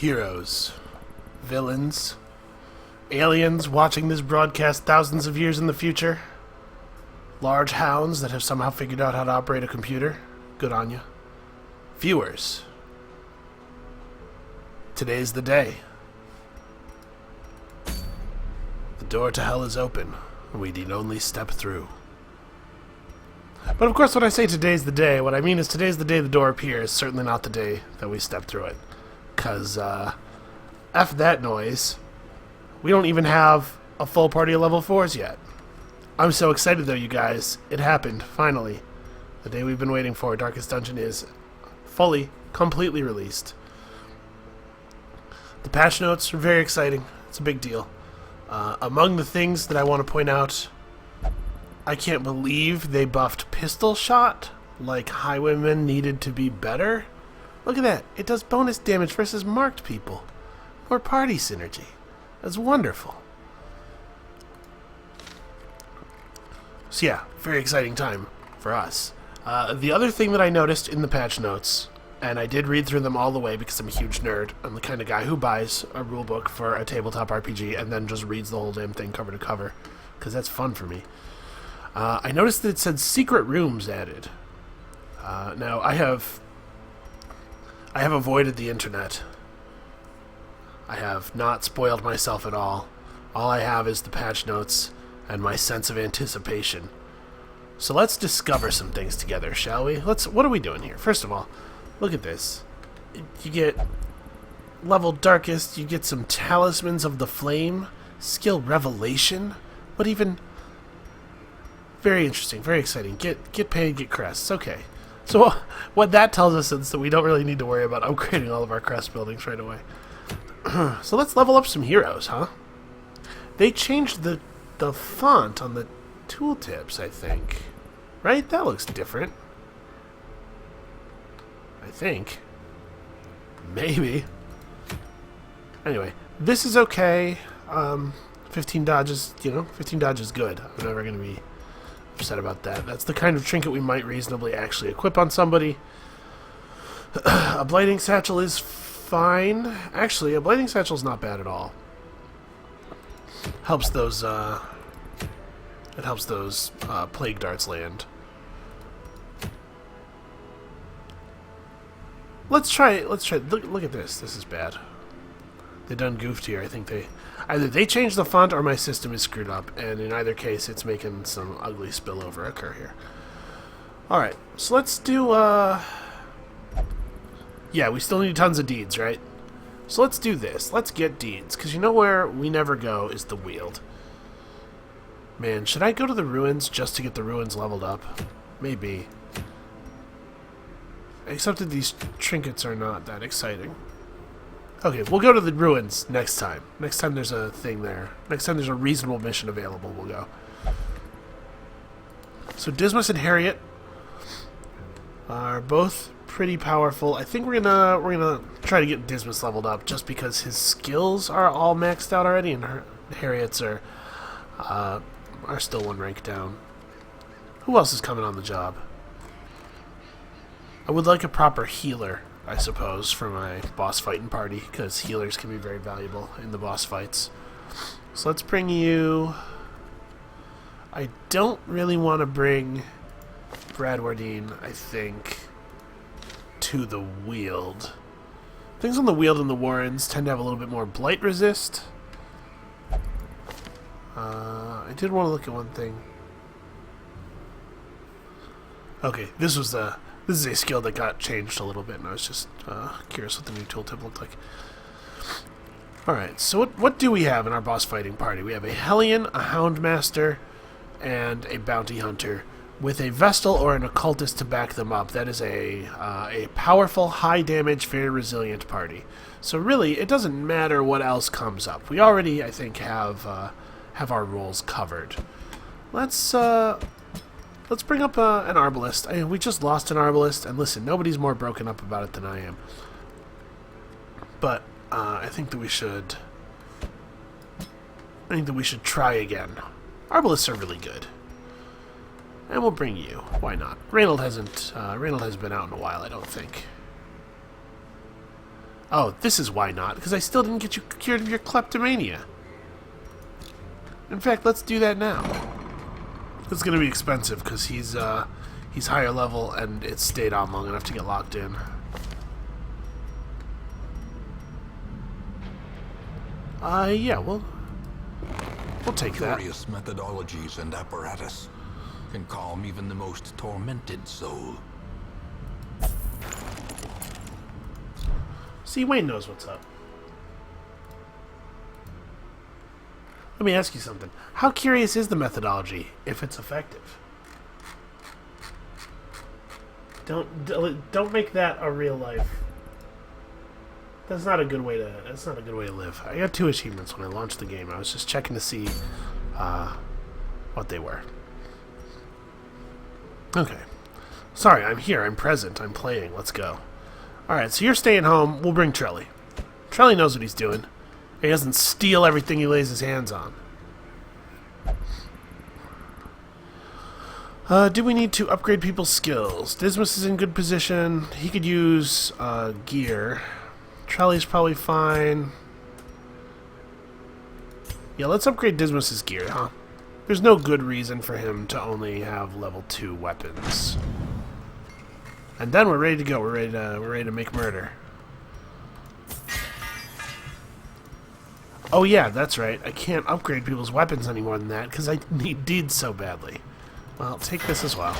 Heroes, villains, aliens watching this broadcast thousands of years in the future, large hounds that have somehow figured out how to operate a computer. Good on you. Viewers, today's the day. The door to hell is open. We need only step through. But of course, when I say today's the day, what I mean is today's the day the door appears, certainly not the day that we step through it. Because, F that noise. We don't even have a full party of level 4s yet. I'm so excited though, you guys. It happened, finally. The day we've been waiting for. Darkest Dungeon is fully, completely released. The patch notes are very exciting. It's a big deal. Among the things that I want to point out, I can't believe they buffed pistol shot like highwaymen needed to be better. Look at that. It does bonus damage versus marked people. More party synergy. That's wonderful. So yeah, very exciting time for us. The other thing that I noticed in the patch notes, and I did read through them all the way because I'm a huge nerd. I'm the kind of guy who buys a rulebook for a tabletop RPG and then just reads the whole damn thing cover to cover, because that's fun for me. I noticed that it said secret rooms added. Now, I have avoided the internet. I have not spoiled myself at all. All I have is the patch notes and my sense of anticipation. So let's discover some things together, shall we? What are we doing here? First of all, look at this. You get level darkest, you get some talismans of the flame, skill revelation, but even very interesting, very exciting. Get paid, get crests. Okay. So what that tells us is that we don't really need to worry about upgrading all of our crest buildings right away. So let's level up some heroes, huh? They changed the font on the tooltips, I think. Right? That looks different. I think. Maybe. Anyway, this is okay. 15 dodges, 15 dodges is good. I'm never going to be upset about that. That's the kind of trinket we might reasonably actually equip on somebody. A blighting satchel is fine. Actually, a blighting satchel is not bad at all. Helps those plague darts land. Let's try. Look at this. This is bad. They done goofed here. I think either they changed the font or my system is screwed up, and in either case, it's making some ugly spillover occur here. Alright, so let's do, yeah, we still need tons of deeds, right? So let's do this. Let's get deeds, because you know where we never go is the Weald. Man, should I go to the ruins just to get the ruins leveled up? Maybe. Except that these trinkets are not that exciting. Okay, we'll go to the ruins next time. Next time there's a thing there. Next time there's a reasonable mission available, we'll go. So Dismas and Harriet are both pretty powerful. I think we're gonna try to get Dismas leveled up just because his skills are all maxed out already, and Harriet's are still one rank down. Who else is coming on the job? I would like a proper healer, I suppose, for my boss fighting party, because healers can be very valuable in the boss fights. So let's bring you... I don't really want to bring Bradwardine, I think, to the Weald. Things on the Weald and the Warrens tend to have a little bit more blight resist. I did want to look at one thing. Okay, this is a skill that got changed a little bit, and I was just curious what the new tooltip looked like. Alright, so what do we have in our boss fighting party? We have a Hellion, a Houndmaster, and a Bounty Hunter, with a Vestal or an Occultist to back them up. That is a powerful, high-damage, very resilient party. So really, it doesn't matter what else comes up. We already, I think, have our roles covered. Let's bring up an Arbalist. We just lost an Arbalist, and listen, nobody's more broken up about it than I am. But I think that we should try again. Arbalists are really good. And we'll bring you. Why not? Reynold hasn't been out in a while, I don't think. Oh, this is why not, because I still didn't get you cured of your kleptomania. In fact, let's do that now. It's going to be expensive because he's higher level and it stayed on long enough to get locked in. Yeah, we'll take that. Curious methodologies and apparatus can calm even the most tormented soul. See, Wayne knows what's up. Let me ask you something. How curious is the methodology if it's effective? Don't make that a real life. That's not a good way to live. I got 2 achievements when I launched the game. I was just checking to see what they were. Okay. Sorry, I'm here. I'm present. I'm playing. Let's go. Alright, so you're staying home. We'll bring Trelly. Trelly knows what he's doing. He doesn't steal everything he lays his hands on. Do we need to upgrade people's skills? Dismas is in good position. He could use gear. Trelly's probably fine. Yeah, let's upgrade Dismas's gear, huh? There's no good reason for him to only have level 2 weapons. And then we're ready to go. We're ready to make murder. Oh yeah, that's right. I can't upgrade people's weapons any more than that because I need deeds so badly. Well, take this as well.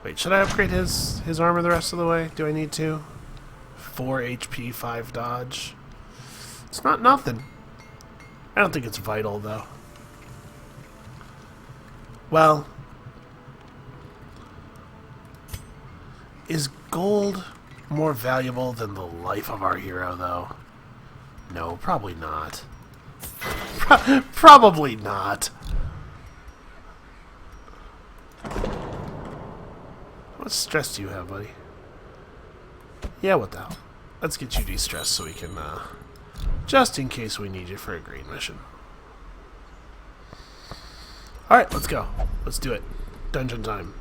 Wait, should I upgrade his armor the rest of the way? Do I need to? 4 HP, 5 dodge. It's not nothing. I don't think it's vital, though. Well, is gold more valuable than the life of our hero, though? No, probably not. Probably not. What stress do you have, buddy? Yeah, what the hell? Let's get you de-stressed so we can, just in case we need you for a green mission. Alright, let's go. Let's do it. Dungeon time.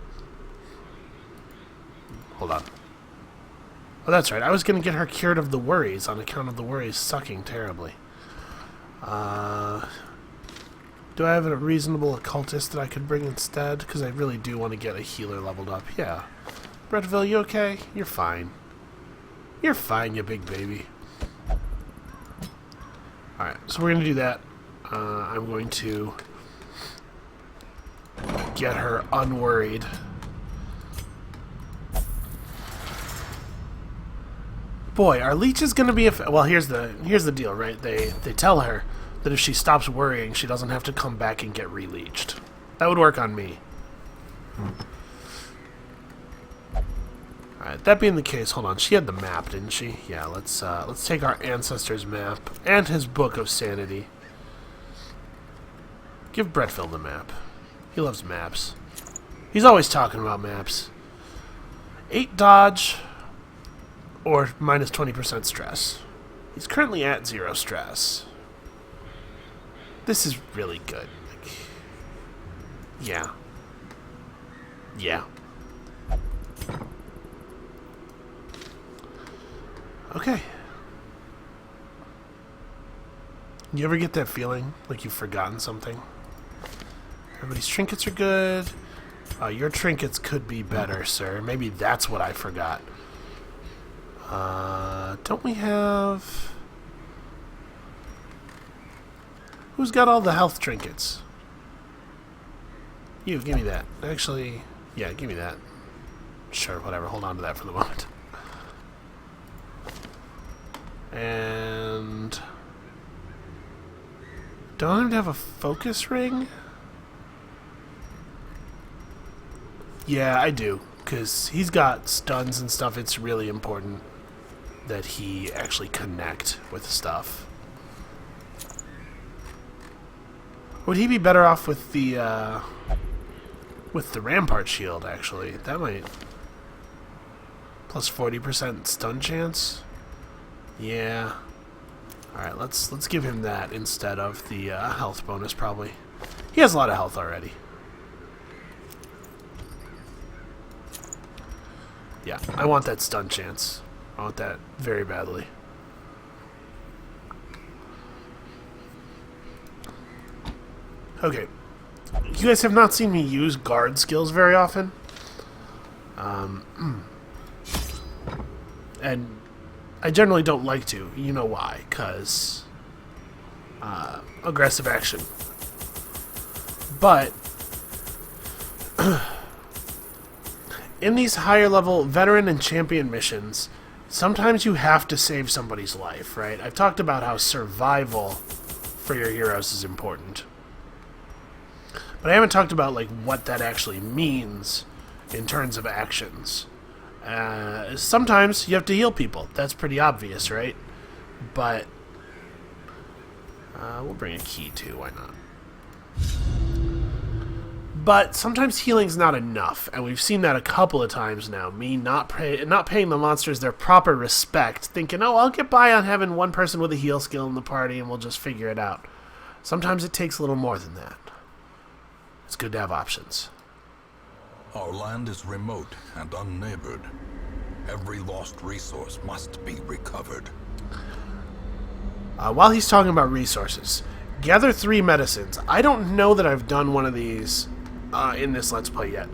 Hold on. Oh, that's right. I was going to get her cured of the worries on account of the worries sucking terribly. Do I have a reasonable occultist that I could bring instead? Because I really do want to get a healer leveled up. Yeah. Bretteville, you okay? You're fine. You're fine, you big baby. Alright, so we're going to do that. I'm going to get her unworried. Boy, our leech is going to be... Well, here's the deal, right? They tell her that if she stops worrying, she doesn't have to come back and get re-leeched. That would work on me. Alright, that being the case, hold on. She had the map, didn't she? Yeah, let's take our ancestor's map and his book of sanity. Give Bretteville the map. He loves maps. He's always talking about maps. 8 dodge... or minus 20% stress. He's currently at 0 stress. This is really good. Like, yeah. Yeah. Okay. You ever get that feeling like you've forgotten something? Everybody's trinkets are good. Your trinkets could be better, sir. Maybe that's what I forgot. Don't we have... Who's got all the health trinkets? You, give me that. Actually, yeah, give me that. Sure, whatever. Hold on to that for the moment. And... do I have a focus ring? Yeah, I do. Because he's got stuns and stuff. It's really important that he actually connect with stuff. Would he be better off with the Rampart Shield, actually? That might... plus 40% stun chance? Yeah. Alright, let's give him that instead of the health bonus, probably. He has a lot of health already. Yeah, I want that stun chance. I want that very badly. Okay. You guys have not seen me use guard skills very often. And I generally don't like to. You know why? Because aggressive action. But in these higher level veteran and champion missions, sometimes you have to save somebody's life, right? I've talked about how survival for your heroes is important. But I haven't talked about like what that actually means in terms of actions. Sometimes you have to heal people. That's pretty obvious, right? But we'll bring a key too. Why not? But sometimes healing's not enough, and we've seen that a couple of times now. Me not paying the monsters their proper respect, thinking, oh, I'll get by on having one person with a heal skill in the party, and we'll just figure it out. Sometimes it takes a little more than that. It's good to have options. Our land is remote and unneighbored. Every lost resource must be recovered. While he's talking about resources, gather 3 medicines. I don't know that I've done one of these in this Let's Play yet.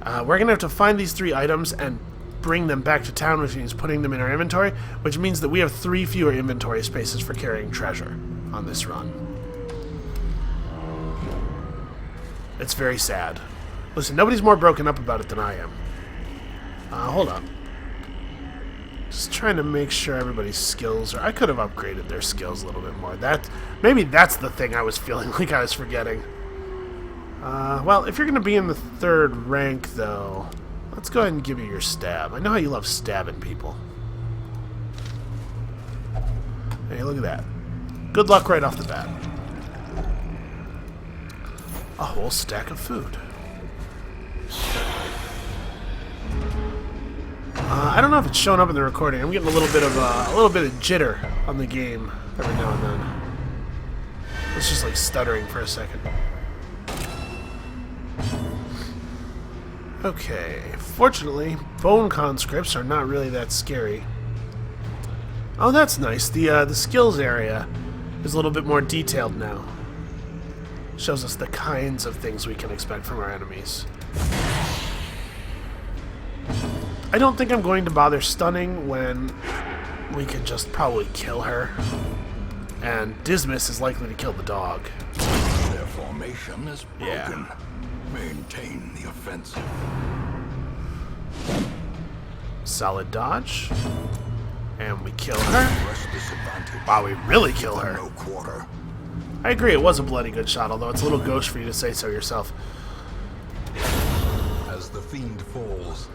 We're going to have to find these 3 items and bring them back to town, which means putting them in our inventory, which means that we have 3 fewer inventory spaces for carrying treasure on this run. It's very sad. Listen, nobody's more broken up about it than I am. Hold up. Just trying to make sure everybody's skills are... I could have upgraded their skills a little bit more. Maybe that's the thing I was feeling like I was forgetting. Well, if you're going to be in the 3rd rank, though, let's go ahead and give you your stab. I know how you love stabbing people. Hey, look at that. Good luck right off the bat. A whole stack of food. I don't know if it's showing up in the recording. I'm getting a little bit of jitter on the game every now and then. It's just like stuttering for a second. Okay, fortunately, bone conscripts are not really that scary. Oh, that's nice. The skills area is a little bit more detailed now. Shows us the kinds of things we can expect from our enemies. I don't think I'm going to bother stunning when we could just probably kill her. And Dismas is likely to kill the dog. Their formation is broken. Yeah. Maintain the offensive. Solid dodge. And we kill her. Wow, we really kill her. No quarter. I agree, it was a bloody good shot, although it's a little gauche for you to say so yourself. As the fiend falls,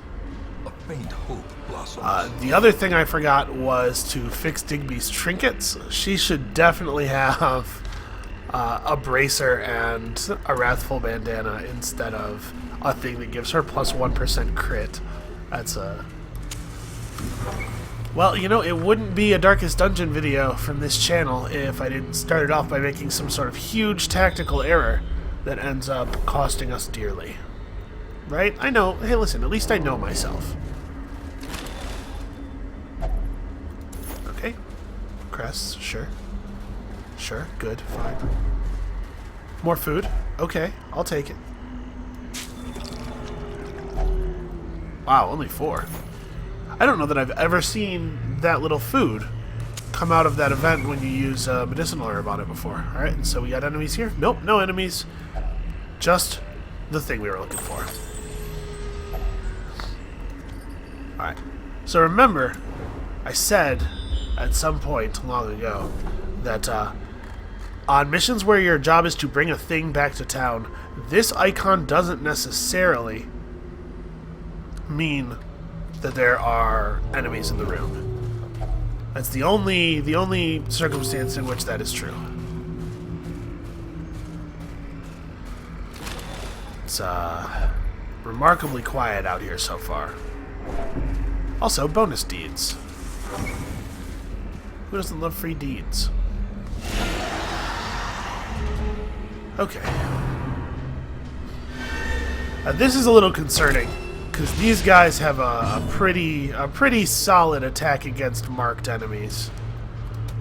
a faint hope blossoms. The other thing I forgot was to fix Digby's trinkets. She should definitely have a bracer and a Wrathful Bandana instead of a thing that gives her plus 1% crit. That's a... Well, you know, it wouldn't be a Darkest Dungeon video from this channel if I didn't start it off by making some sort of huge tactical error that ends up costing us dearly. Right? I know. Hey, listen, at least I know myself. Okay. Crests, sure. Sure, good, fine. More food? Okay, I'll take it. Wow, only 4. I don't know that I've ever seen that little food come out of that event when you use medicinal herb on it before. Alright, so we got enemies here? Nope, no enemies. Just the thing we were looking for. Alright, so remember, I said at some point long ago that on missions where your job is to bring a thing back to town, this icon doesn't necessarily mean that there are enemies in the room. That's the only circumstance in which that is true. It's remarkably quiet out here so far. Also, bonus deeds. Who doesn't love free deeds? Okay. This is a little concerning, Because these guys have a pretty solid attack against marked enemies.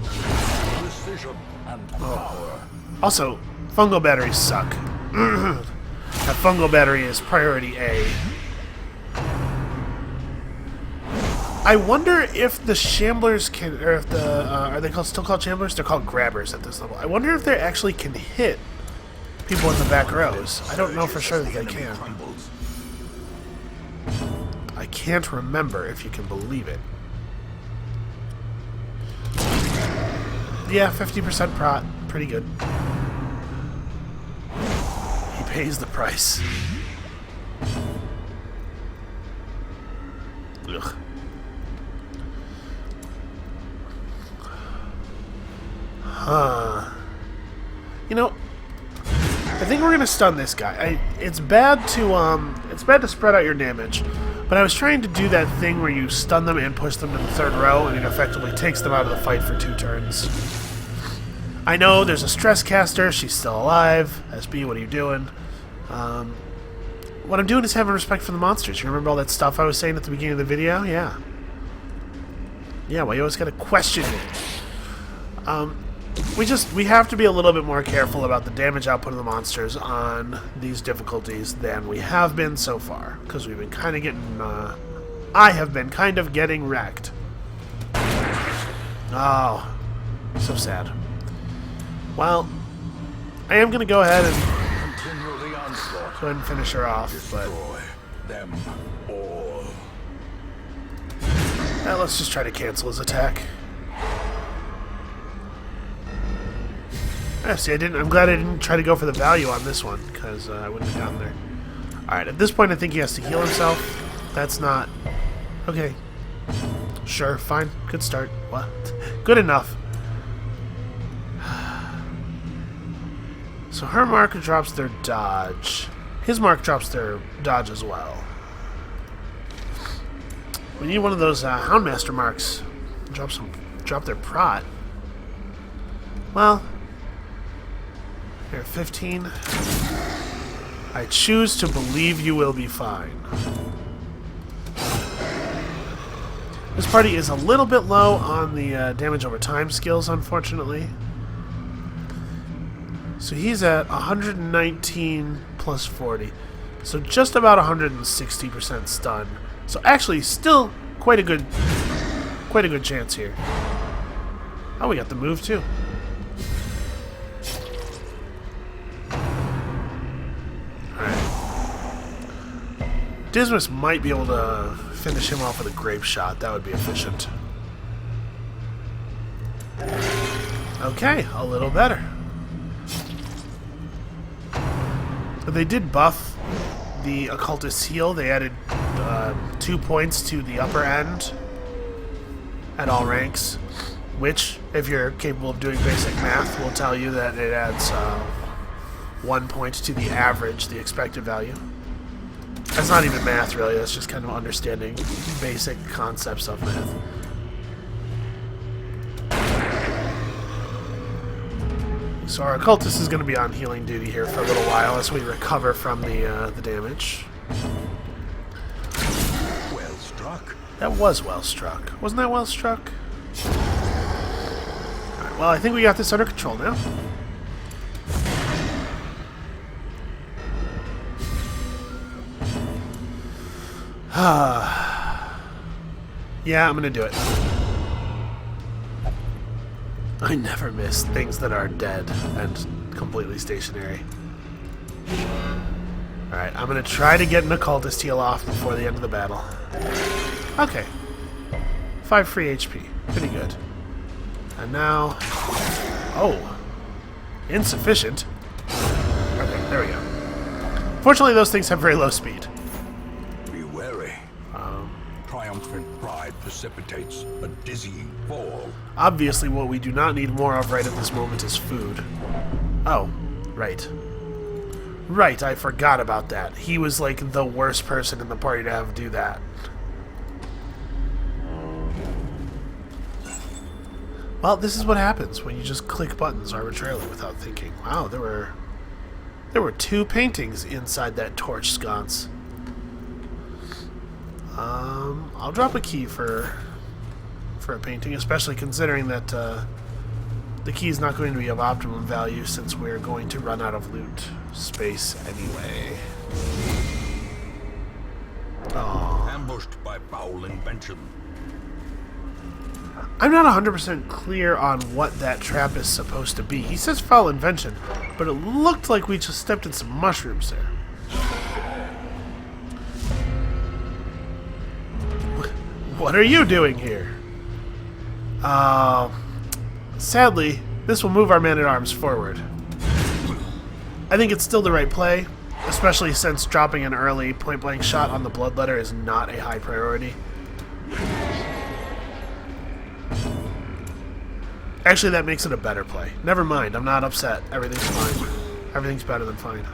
Precision and power. Also, fungal batteries suck. That fungal battery is priority A. I wonder if the shamblers can, or if the are they still called shamblers? They're called grabbers at this level. I wonder if they actually can hit people in the back rows. I don't know for sure that they can. I can't remember, if you can believe it. Yeah, 50% prot. Pretty good. He pays the price. Ugh. You know, I think we're gonna stun this guy. It's bad to spread out your damage, but I was trying to do that thing where you stun them and push them to the third row, and it effectively takes them out of the fight for 2 turns. I know there's a stress caster. She's still alive. SB, what are you doing? What I'm doing is having respect for the monsters. You remember all that stuff I was saying at the beginning of the video? Yeah. Yeah, well, you always gotta question it. We have to be a little bit more careful about the damage output of the monsters on these difficulties than we have been so far, because we've been kind of getting, I have been kind of getting wrecked. Oh, so sad. Well, I am going to go ahead and finish her off, but them all. Let's just try to cancel his attack. Yeah, see, I'm glad I didn't try to go for the value on this one, because I wouldn't have gotten there. Alright, at this point I think he has to heal himself. That's not... Okay. Sure, fine. Good start. What? Good enough. So her mark drops their dodge. His mark drops their dodge as well. We need one of those Houndmaster marks. Drop their prot. Well... Here, 15. I choose to believe you will be fine. This party is a little bit low on the damage over time skills, unfortunately. So he's at 119 plus 40. So just about 160% stun. So actually, still quite a good chance here. Oh, we got the move too. Dismas might be able to finish him off with a grape shot. That would be efficient. Okay, a little better. But they did buff the Occultist's heal. They added 2 points to the upper end at all ranks, which, if you're capable of doing basic math, will tell you that it adds 1 point to the average, the expected value. That's not even math, really. That's just kind of understanding basic concepts of math. So our occultist is going to be on healing duty here for a little while as we recover from the damage. Well struck. That was well struck. Wasn't that well struck? Alright, well, I think we got this under control now. Yeah, I'm gonna do it. I never miss things that are dead and completely stationary. Alright, I'm gonna try to get an occultist heal off before the end of the battle. Okay. 5 free HP. Pretty good. And now... Oh. Insufficient. Okay, there we go. Fortunately, those things have very low speed. Triumphant pride precipitates a dizzying fall. Obviously, what we do not need more of right at this moment is food. Oh, right. Right, I forgot about that. He was like the worst person in the party to have do that. Well, this is what happens when you just click buttons arbitrarily without thinking. Wow, there were 2 paintings inside that torch sconce. I'll drop a key for a painting, especially considering that the key is not going to be of optimum value since we're going to run out of loot space anyway. Oh. Ambushed by foul invention. I'm not 100% clear on what that trap is supposed to be. He says foul invention, but it looked like we just stepped in some mushrooms there. What are you doing here? Sadly, this will move our man-at-arms forward. I think it's still the right play, especially since dropping an early point-blank shot on the bloodletter is not a high priority. Actually, that makes it a better play. Never mind, I'm not upset. Everything's fine. Everything's better than fine.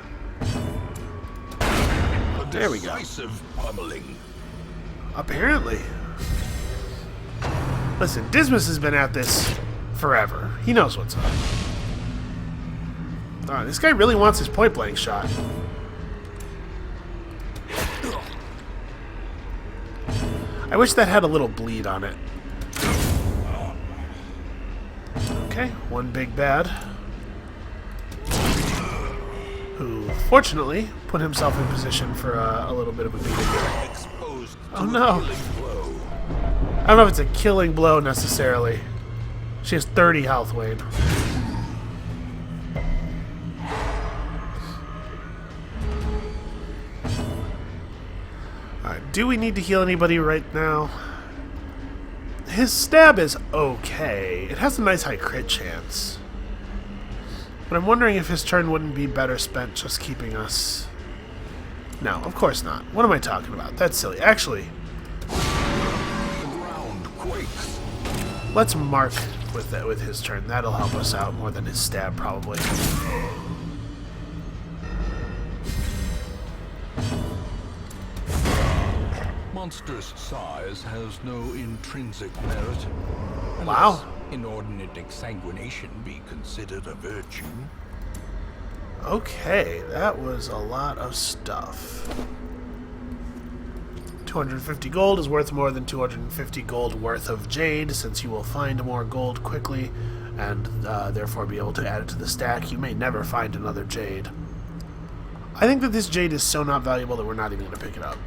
There we go. Pummeling. Apparently. Listen, Dismas has been at this forever. He knows what's up. Alright, this guy really wants his point-blank shot. I wish that had a little bleed on it. Okay, one big bad. Who, fortunately, put himself in position for a little bit of a beating. Oh no! I don't know if it's a killing blow necessarily. She has 30 health, Wayne. Alright, do we need to heal anybody right now? His stab is okay. It has a nice high crit chance. But I'm wondering if his turn wouldn't be better spent just keeping us... No, of course not. What am I talking about? That's silly. Actually, The ground quakes. let's mark with his turn. That'll help us out more than his stab, probably. Monstrous size has no intrinsic merit. Wow. Unless inordinate exsanguination be considered a virtue. Okay, that was a lot of stuff. 250 gold is worth more than 250 gold worth of jade, since you will find more gold quickly, and therefore be able to add it to the stack. You may never find another jade. I think that this jade is so not valuable that we're not even going to pick it up.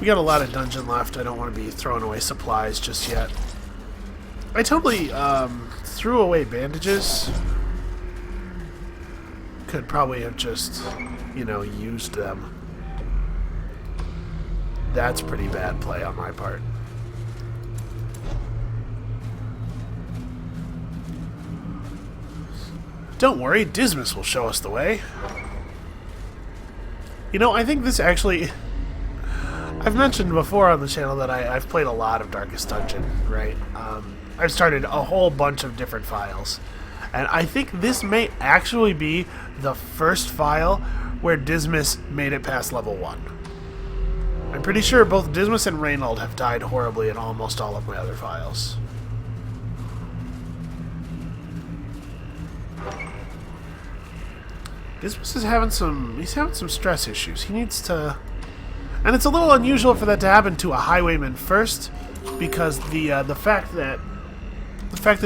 We got a lot of dungeon left. I don't want to be throwing away supplies just yet. I totally threw away bandages. Could probably have just, you know, used them. That's pretty bad play on my part. Don't worry, Dismas will show us the way. You know, I think this actually... I've mentioned before on the channel that I've played a lot of Darkest Dungeon, right? I've started a whole bunch of different files. And I think this may actually be the first file where Dismas made it past level 1. I'm pretty sure both Dismas and Reynold have died horribly in almost all of my other files. Dismas is having some stress issues. He needs to... And it's a little unusual for that to happen to a highwayman first, because the fact that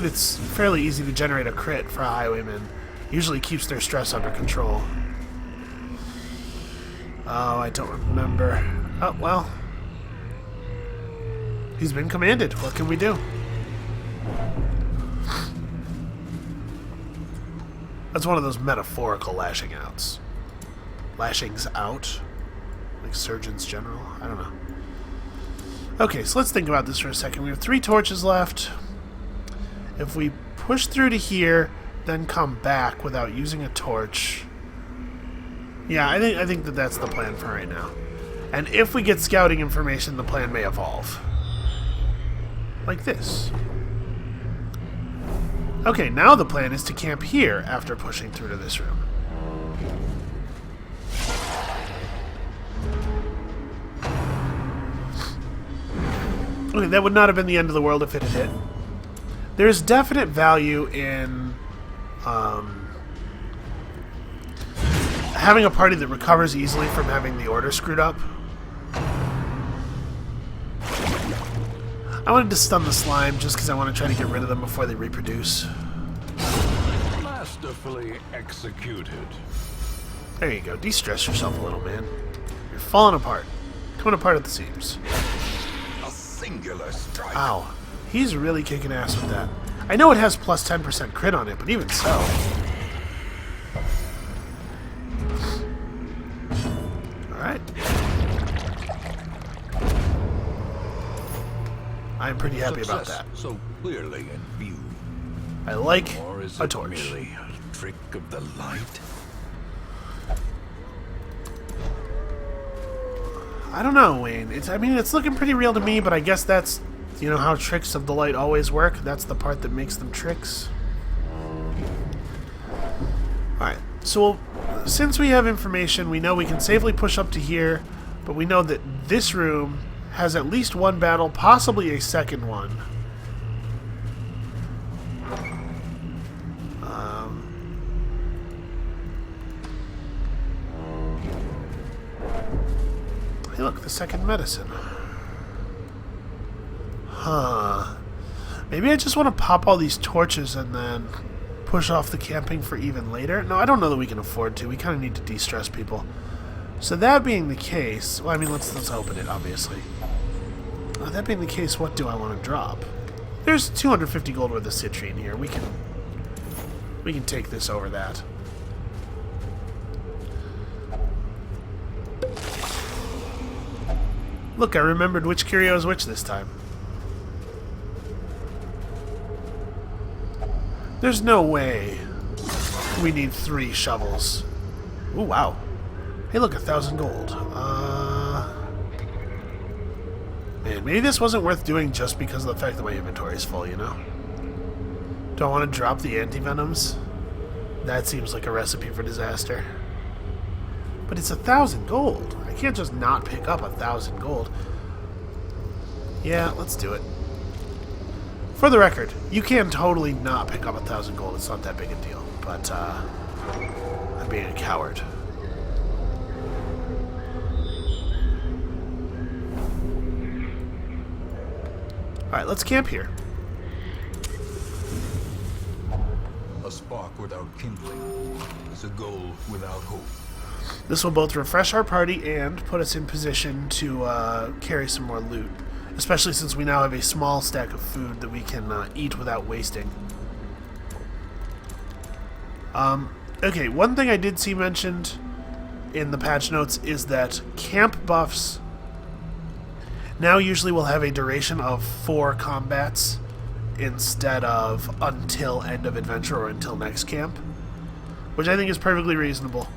it's fairly easy to generate a crit for a highwayman usually keeps their stress under control. Oh, I don't remember. Oh, well. He's been commanded. What can we do? That's one of those metaphorical lashing outs. Lashings out? Like Surgeons General? I don't know. Okay, so let's think about this for a second. We have 3 torches left. If we push through to here, then come back without using a torch... Yeah, I think that that's the plan for right now. And if we get scouting information, the plan may evolve. Like this. Okay, now the plan is to camp here after pushing through to this room. Okay, that would not have been the end of the world if it had hit. There's definite value in having a party that recovers easily from having the order screwed up. I wanted to stun the slime just because I want to try to get rid of them before they reproduce. Masterfully executed. There you go. De-stress yourself a little, man. You're falling apart. Coming apart at the seams. A singular strike. Wow. He's really kicking ass with that. I know it has plus 10% crit on it, but even so. Alright. I'm pretty happy about that. So clearly in view. I like Or is a it torch. merely a trick of the light? I don't know, Wayne. I mean, it's looking pretty real to me, but I guess that's, you know, how tricks of the light always work. That's the part that makes them tricks. Alright, so since we have information, we know we can safely push up to here, but we know that this room has at least one battle, possibly a second one. Hey, look, the second medicine. Huh. Maybe I just want to pop all these torches and then push off the camping for even later. No, I don't know that we can afford to. We kind of need to de-stress people. So that being the case, well, I mean, let's open it, obviously. That being the case, what do I want to drop? There's 250 gold worth of citrine here. We can take this over that. Look, I remembered which curio is which this time. There's no way we need 3 shovels. Ooh, wow. Hey, look, 1,000 gold. Man, maybe this wasn't worth doing just because of the fact that my inventory is full, you know? Do I want to drop the anti-venoms? That seems like a recipe for disaster. But it's 1,000 gold. I can't just not pick up 1,000 gold. Yeah, let's do it. For the record, you can totally not pick up 1,000 gold. It's not that big a deal. But, I'm being a coward. Alright, let's camp here. A spark without kindling is a goal without hope. This will both refresh our party and put us in position to carry some more loot. Especially since we now have a small stack of food that we can eat without wasting. Okay, one thing I did see mentioned in the patch notes is that camp buffs now usually will have a duration of 4 combats instead of until end of adventure or until next camp, which I think is perfectly reasonable.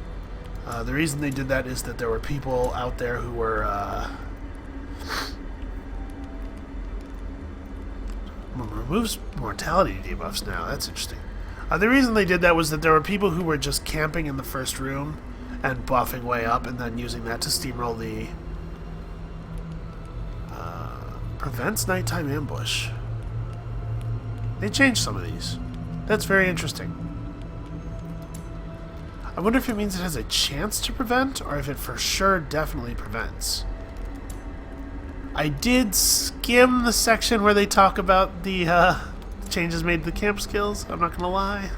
The reason they did that is that there were people out there who were removes mortality debuffs now. That's interesting. The reason they did that was that there were people who were just camping in the first room and buffing way up and then using that to steamroll the prevents nighttime ambush. They changed some of these. That's very interesting. I wonder if it means it has a chance to prevent or if it for sure definitely prevents. I did skim the section where they talk about the changes made to the camp skills. I'm not going to lie.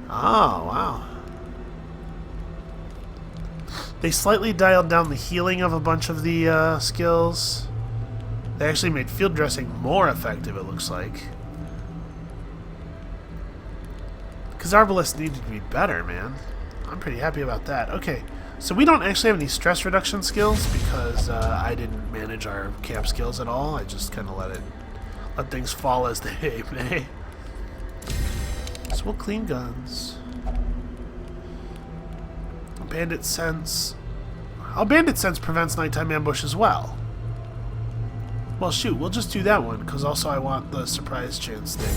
Oh, wow. They slightly dialed down the healing of a bunch of the skills. They actually made field dressing more effective, it looks like. Because Arbalists needed to be better, man. I'm pretty happy about that. Okay, so we don't actually have any stress reduction skills because I didn't manage our camp skills at all. I just kind of let things fall as they may. So we'll clean guns. Bandit Sense. Oh, Bandit Sense prevents nighttime ambush as well. Well, shoot, we'll just do that one, because also I want the surprise chance thing.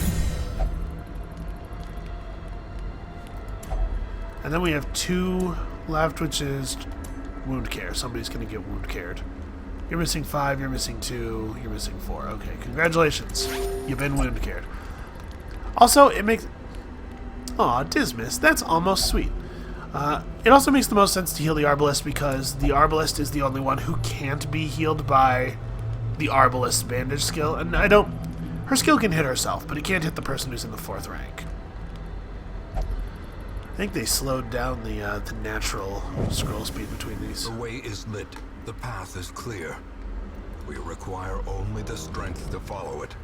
And then we have 2 left, which is wound care. Somebody's going to get wound cared. You're missing 5, you're missing 2, you're missing 4. Okay, congratulations. You've been wound cared. Also, it makes... Aw, Dismas, that's almost sweet. It also makes the most sense to heal the Arbalist because the Arbalist is the only one who can't be healed by the Arbalist's bandage skill, and her skill can hit herself, but it can't hit the person who's in the 4th rank. I think they slowed down the natural scroll speed between these. The way is lit. The path is clear. We require only the strength to follow it.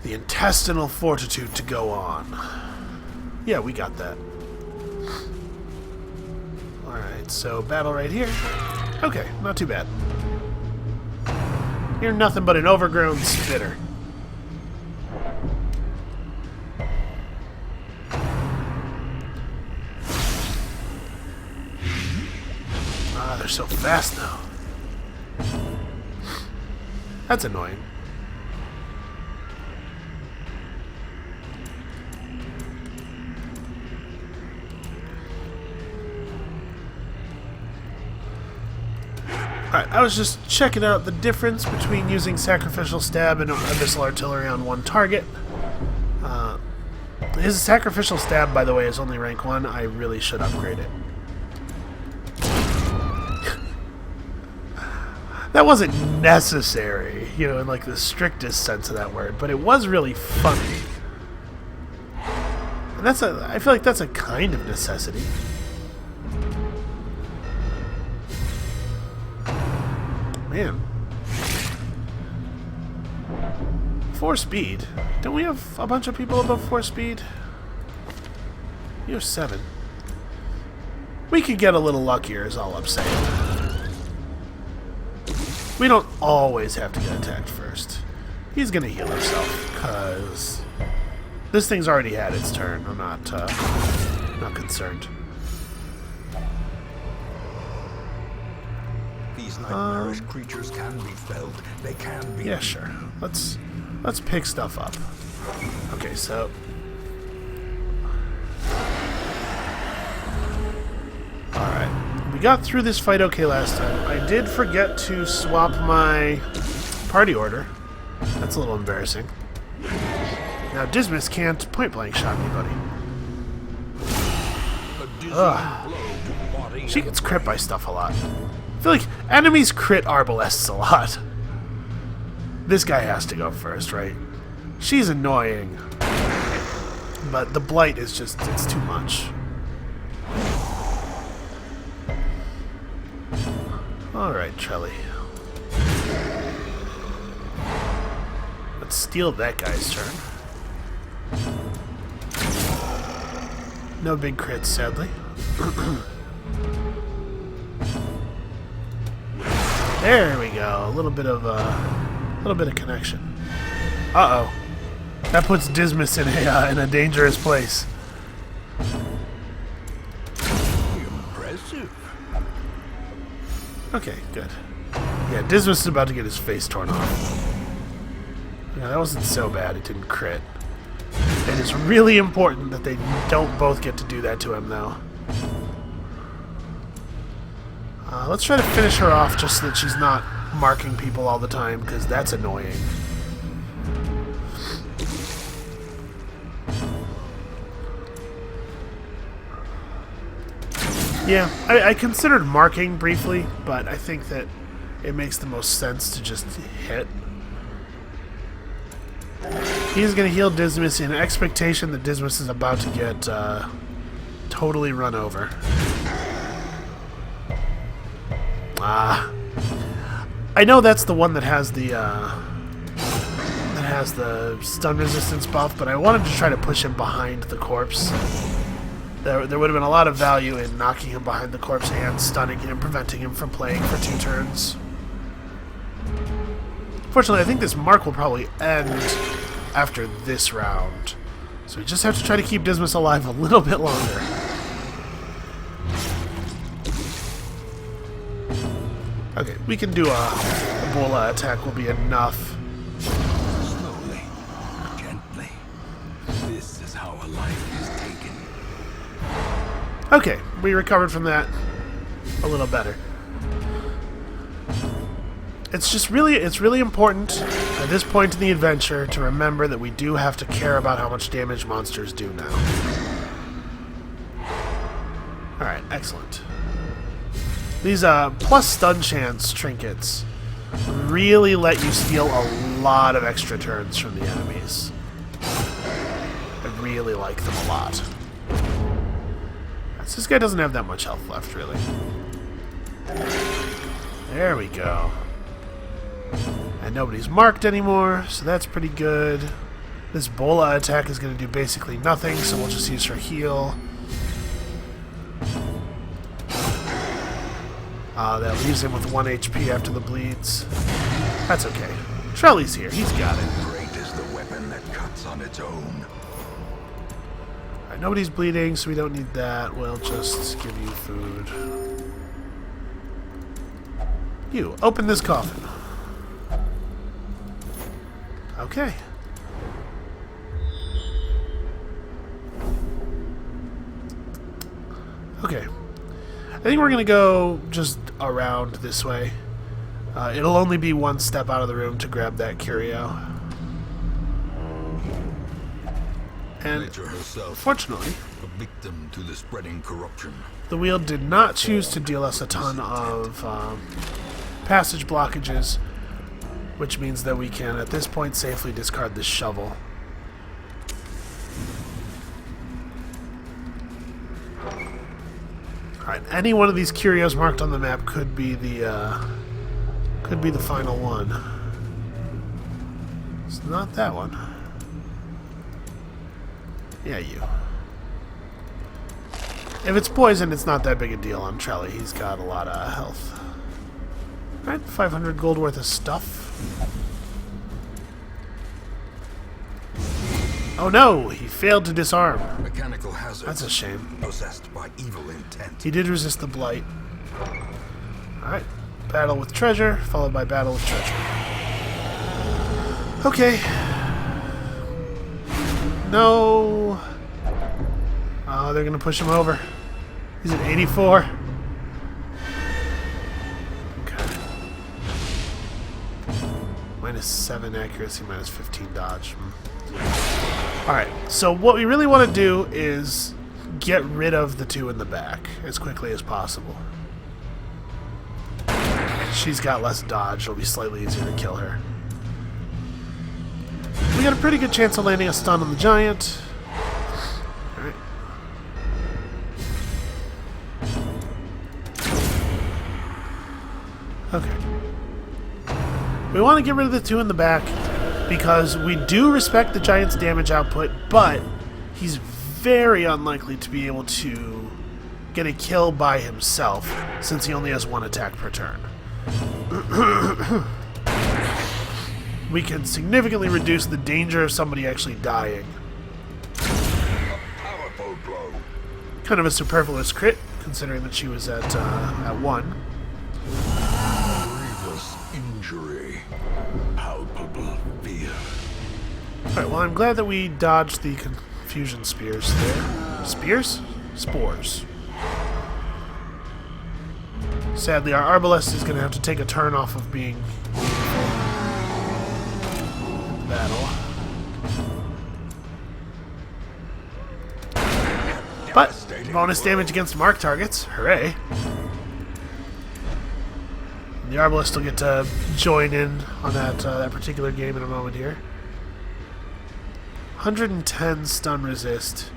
The intestinal fortitude to go on. Yeah, we got that. Alright, so battle right here. Okay, not too bad. You're nothing but an overgrown spitter. Ah, they're so fast now. That's annoying. Alright, I was just checking out the difference between using Sacrificial Stab and Abyssal Artillery on one target. His Sacrificial Stab, by the way, is only rank 1. I really should upgrade it. That wasn't necessary, you know, in like the strictest sense of that word, but it was really funny. And I feel like that's a kind of necessity. Man. 4 speed. Don't we have a bunch of people above 4 speed? You have 7. We could get a little luckier is all I'm saying. We don't always have to get attacked first. He's gonna heal himself, because this thing's already had its turn. I'm not concerned. These nightmarish creatures can be felled. They can be. Yeah, sure. Let's pick stuff up. Okay, so alright. We got through this fight okay last time. I did forget to swap my party order. That's a little embarrassing. Now Dismas can't point-blank shot anybody. Ugh. She gets crit by stuff a lot. I feel like enemies crit Arbalests a lot. This guy has to go first, right? She's annoying. But the blight is just, it's too much. Alright, Trelly. Let's steal that guy's turn. No big crits, sadly. There we go. A little bit of connection. Uh-oh. That puts Dismas in a dangerous place. Impressive. Okay, good. Yeah, Dismas is about to get his face torn off. Yeah, that wasn't so bad. It didn't crit. It is really important that they don't both get to do that to him, though. Let's try to finish her off just so that she's not marking people all the time, because that's annoying. Yeah, I considered marking briefly, but I think that it makes the most sense to just hit. He's going to heal Dismas in expectation that Dismas is about to get totally run over. I know that's the one that has the stun resistance buff, but I wanted to try to push him behind the corpse. There would have been a lot of value in knocking him behind the corpse and stunning him, preventing him from playing for 2 turns. Fortunately, I think this mark will probably end after this round. So we just have to try to keep Dismas alive a little bit longer. Okay, we can do a Ebola attack will be enough. Slowly, gently. This is how a life is taken. Okay, we recovered from that a little better. it's really important at this point in the adventure to remember that we do have to care about how much damage monsters do now. Alright, excellent. These plus stun chance trinkets really let you steal a lot of extra turns from the enemies. I really like them a lot. So this guy doesn't have that much health left, really. There we go. And nobody's marked anymore, so that's pretty good. This Bola attack is going to do basically nothing, so we'll just use her heal. That leaves him with 1 HP after the bleeds. That's okay. Trelly's here. He's got it. Great is the weapon that cuts on its own. Alright, nobody's bleeding, so we don't need that. We'll just give you food. You, open this coffin. Okay. Okay. I think we're going to go just around this way. It'll only be one step out of the room to grab that curio. And Nature herself, fortunately, a victim to the spreading corruption. the wheel did not choose to deal us a ton of passage blockages, which means that we can, at this point, safely discard this shovel. Alright, any one of these curios marked on the map could be the final one. It's not that one. Yeah, you. If it's poison, it's not that big a deal on Trelly. He's got a lot of health. Alright, 500 gold worth of stuff. Oh no! He failed to disarm. Mechanical hazards. That's a shame. Possessed by evil intent. He did resist the blight. Alright. Battle with treasure, followed by battle with treasure. Okay. No. Oh, they're gonna push him over. He's at 84. Okay. Minus 7 accuracy, minus 15 dodge. Alright, so what we really want to do is get rid of the two in the back as quickly as possible. She's got less dodge, it'll be slightly easier to kill her. We got a pretty good chance of landing a stun on the giant. Alright. Okay. We want to get rid of the two in the back because we do respect the giant's damage output, but he's very unlikely to be able to get a kill by himself since he only has 1 attack per turn. We can significantly reduce the danger of somebody actually dying. A powerful blow. Kind of a superfluous crit, considering that she was at 1. Grievous injury. Palpable fear. Alright, well I'm glad that we dodged the confusion spears there. Spears? Spores. Sadly, our Arbalest is going to have to take a turn off of being battle. But bonus damage against marked targets. Hooray. The Arbalest will get to join in on that particular game in a moment here. 110 stun resist.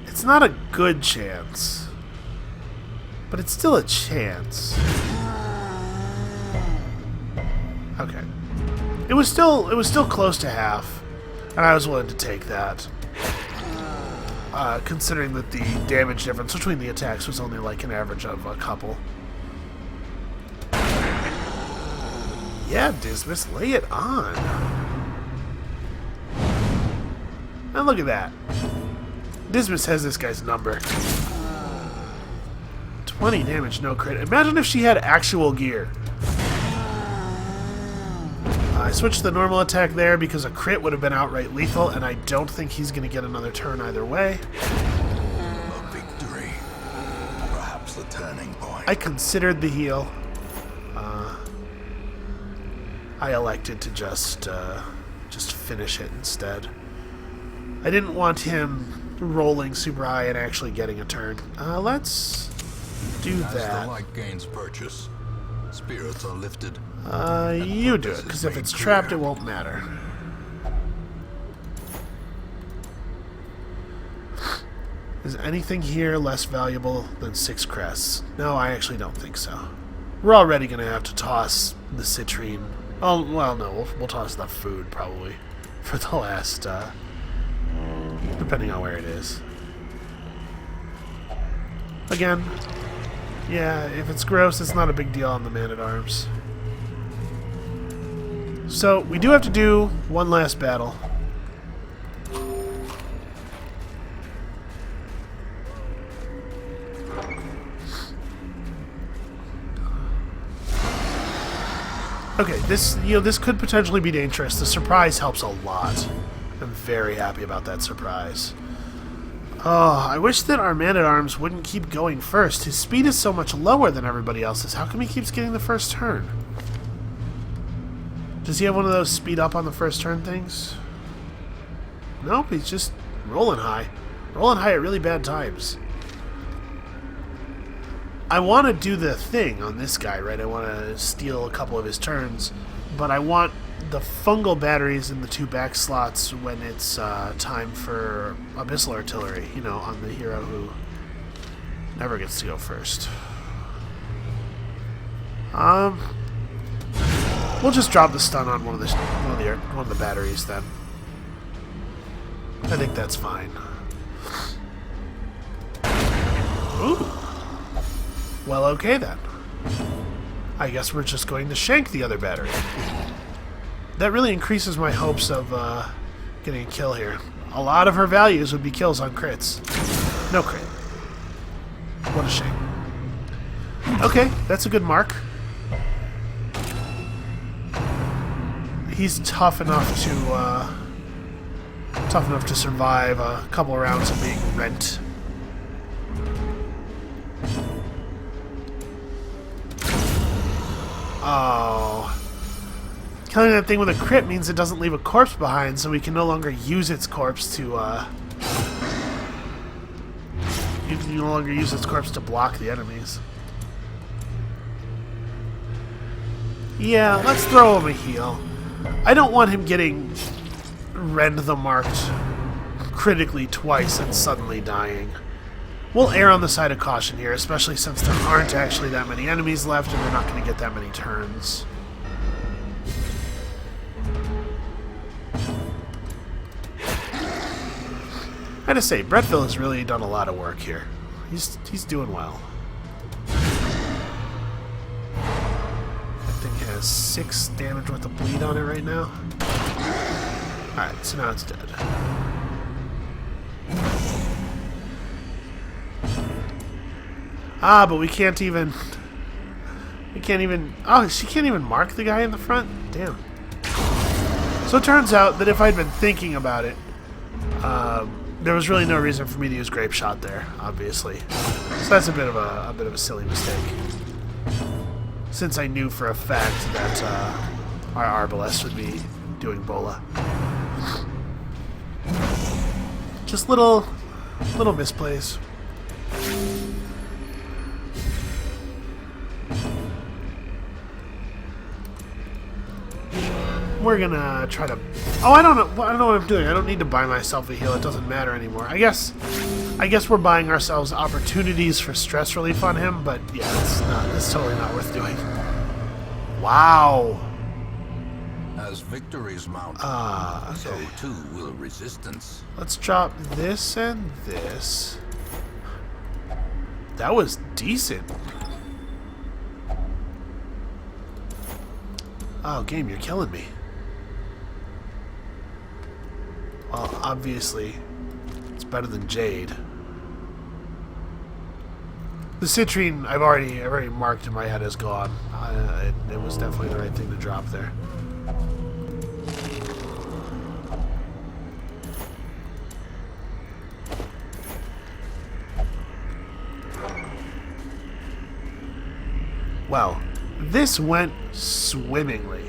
It's not a good chance, but it's still a chance. Okay. It was still close to half, and I was willing to take that. Considering that the damage difference between the attacks was only like an average of a couple. Yeah, Dismas, lay it on. And look at that. Dismas has this guy's number. 20 damage, no crit. Imagine if she had actual gear. I switched the normal attack there because a crit would have been outright lethal, and I don't think he's going to get another turn either way. A victory. Perhaps the turning point. I considered the heal. I elected to just finish it instead. I didn't want him rolling super high and actually getting a turn. Let's do As that. the light gains purchase, spirits are lifted. You do it, because if it's trapped, it won't matter. Is anything here less valuable than 6 crests? No, I actually don't think so. We're already going to have to toss the citrine. Oh, well, no, we'll toss the food, probably, for the last, depending on where it is. Again, yeah, if it's gross, it's not a big deal on the Man-at-Arms. So, we do have to do one last battle. Okay, this could potentially be dangerous. The surprise helps a lot. I'm very happy about that surprise. Oh, I wish that our Man-at-Arms wouldn't keep going first. His speed is so much lower than everybody else's. How come he keeps getting the first turn? Does he have one of those speed up on the first turn things? Nope, he's just rolling high. Rolling high at really bad times. I want to do the thing on this guy, right? I want to steal a couple of his turns, but I want the fungal batteries in the 2 back slots when it's time for Abyssal Artillery, you know, on the hero who never gets to go first. We'll just drop the stun on one of the batteries then. I think that's fine. Ooh. Well, okay then. I guess we're just going to shank the other battery. That really increases my hopes of getting a kill here. A lot of her values would be kills on crits. No crit. What a shame. Okay, that's a good mark. He's tough enough to survive a couple of rounds of being rent. Oh. Killing that thing with a crit means it doesn't leave a corpse behind, so we can no longer use its corpse to, you can no longer use its corpse to block the enemies. Yeah, let's throw him a heal. I don't want him getting Rend the Marked critically twice and suddenly dying. We'll err on the side of caution here, especially since there aren't actually that many enemies left and they're not going to get that many turns. I gotta say, Brettville has really done a lot of work here. He's doing well. That thing has 6 damage worth of bleed on it right now. Alright, so now it's dead. Ah, but we can't even... Oh, she can't even mark the guy in the front? Damn. So it turns out that if I'd been thinking about it, there was really no reason for me to use Grape Shot there, obviously. So that's a bit of a silly mistake. Since I knew for a fact that our Arbalest would be doing Bola. Just little misplays. We're gonna try to... Oh, I don't know what I'm doing. I don't need to buy myself a heal. It doesn't matter anymore. I guess we're buying ourselves opportunities for stress relief on him, but yeah, it's totally not worth doing. Wow. As victories mount, Okay. so too will resistance. Let's drop this and this. That was decent. Oh, game, you're killing me. Well, obviously, it's better than Jade. The citrine I've already marked in my head as gone. It was definitely the right thing to drop there. Well, this went swimmingly.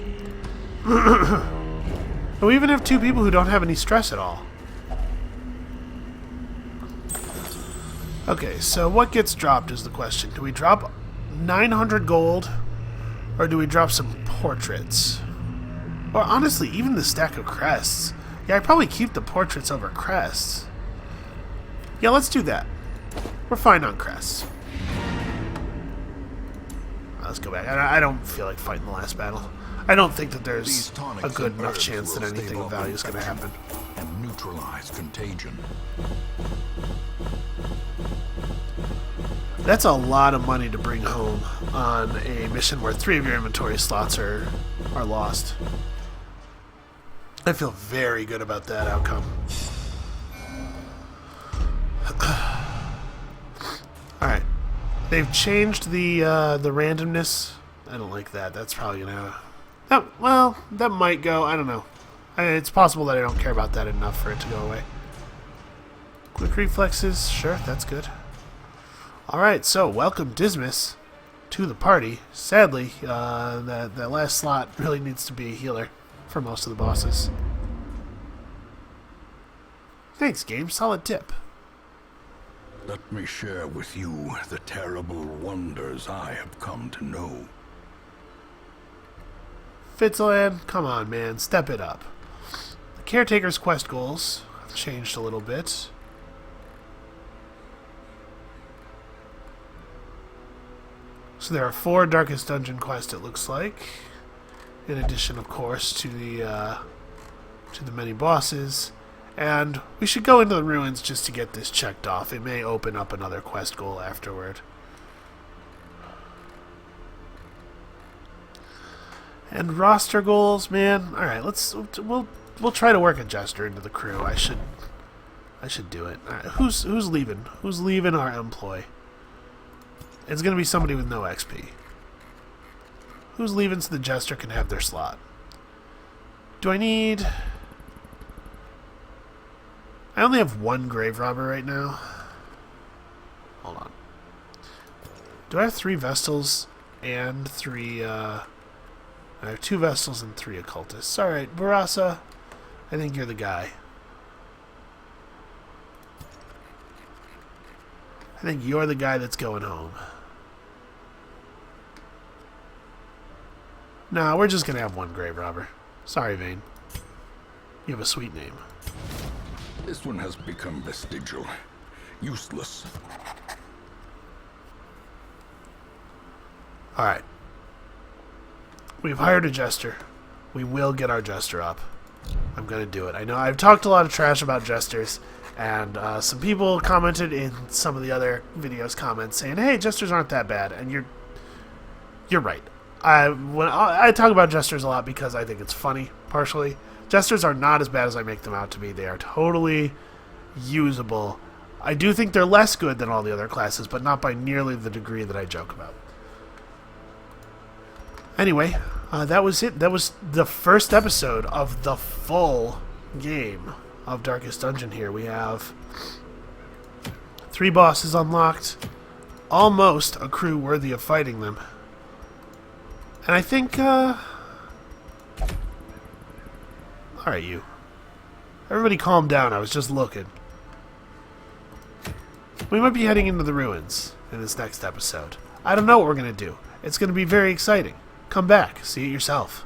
And we even have two people who don't have any stress at all. Okay, so what gets dropped is the question. Do we drop 900 gold, or do we drop some portraits? Or honestly, even the stack of crests. Yeah, I'd probably keep the portraits over crests. Yeah, let's do that. We're fine on crests. Let's go back. I don't feel like fighting the last battle. I don't think that there's a good enough chance that anything of value is going to happen. And neutralize contagion. That's a lot of money to bring home on a mission where 3 of your inventory slots are lost. I feel very good about that outcome. Alright. They've changed the randomness. I don't like that. That's probably gonna... well, that might go. I don't know. It's possible that I don't care about that enough for it to go away. Quick reflexes. Sure, that's good. Alright, so welcome Dismas to the party. Sadly, that last slot really needs to be a healer for most of the bosses. Thanks, game. Solid tip. Let me share with you the terrible wonders I have come to know. Fitzland, come on, man. Step it up. The Caretaker's quest goals have changed a little bit. So there are 4 Darkest Dungeon quests, it looks like. In addition, of course, to the many bosses. And we should go into the ruins just to get this checked off. It may open up another quest goal afterward. And roster goals, man. All right, we'll try to work a jester into the crew. I should do it. All right, who's leaving? Who's leaving our employ? It's going to be somebody with no XP. Who's leaving so the jester can have their slot? Do I need... I only have 1 grave robber right now. Hold on. Do I have 3 Vestals and 3... I have 2 Vestals and 3 occultists. Alright, Barasa, I think you're the guy. I think you're the guy that's going home. Nah, we're just going to have 1 grave robber. Sorry, Vane. You have a sweet name. This one has become vestigial. Useless. Alright. We've hired a jester. We will get our jester up. I'm going to do it. I know I've talked a lot of trash about jesters, and some people commented in some of the other videos comments saying, hey, jesters aren't that bad, and you're right. I talk about jesters a lot because I think it's funny, partially. Jesters are not as bad as I make them out to be. They are totally usable. I do think they're less good than all the other classes, but not by nearly the degree that I joke about. Anyway, that was it. That was the first episode of the full game of Darkest Dungeon here. We have 3 bosses unlocked. Almost a crew worthy of fighting them. And I think, alright, you. Everybody calm down. I was just looking. We might be heading into the ruins in this next episode. I don't know what we're going to do. It's going to be very exciting. Come back. See it yourself.